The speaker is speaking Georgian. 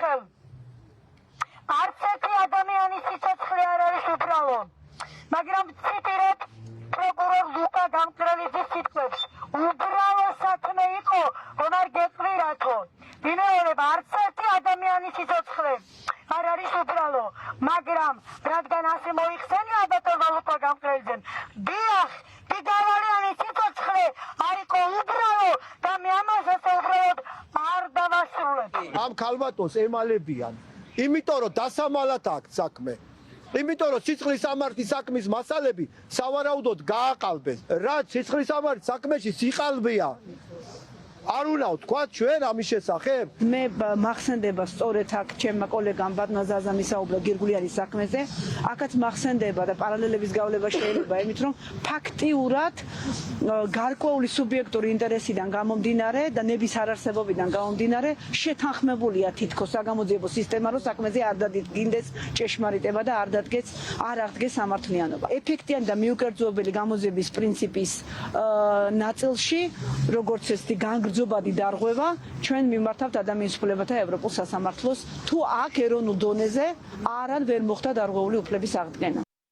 სიცხელ. არც ერთი ადამიანის სიცოცხლე არ არის უბრალო. მაგრამ ციტირებ პროკურორ ლუკა გამკრელიძის სიტყვებს. უბრალო საქმე იყო, რომ არ გეკვირათო. ვიმეორებ, არც ერთი ადამიანის სიცოცხლე არ არის უბრალო. მაგრამ რადგან ასე მოიხსენია ბატონმა ლუკა გამკრელიძემ, დიახ, პიგავალიანი სიცოცხლე არ იყო უბრალო და მე ამას ასე უბრალოდ არ დავასრულებ. ამ ქალბატონს ემალებიან. იმიტომ რომ დასამალად აქვს საქმე. იმიტომ რომ სიცხლის სამართლის საქმის მასალები სავარაუდოდ გააყალბეს. რაც სიცხლის სამართლის საქმეში სიყალბეა. არ უნდა ვთქვა ჩვენ ამის შესახებ. მე მახსენდება სწორედ აქ ჩემმა კოლეგამ ბატონმა ზაზამ ისაუბრა გირგულიანის საქმეზე. აქაც მახსენდება და პარალელების გავლება შეიძლება იმით, რომ ფაქტიურად გარკვეული სუბიექტური ინტერესიდან გამომდინარე და ნების არარსებობიდან გამომდინარე შეთანხმებულია თითქოს საგამოძიებო სისტემა, რომ საქმეზე არ დადგინდეს ჭეშმარიტება და არ აღდგეს სამართლიანობა. ეფექტიანი და მიუკერძოებელი გამოძიების პრინციპის ნაწილში, როგორც ესეთი განგრძობადი დარღვევა, ჩვენ მიმართავთ ადამიანის უფლებათა ევროპულ სასამართლოს, თუ აქ ეროვნულ დონეზე არ მოხდა დარღვეული უფლების აღდგენა.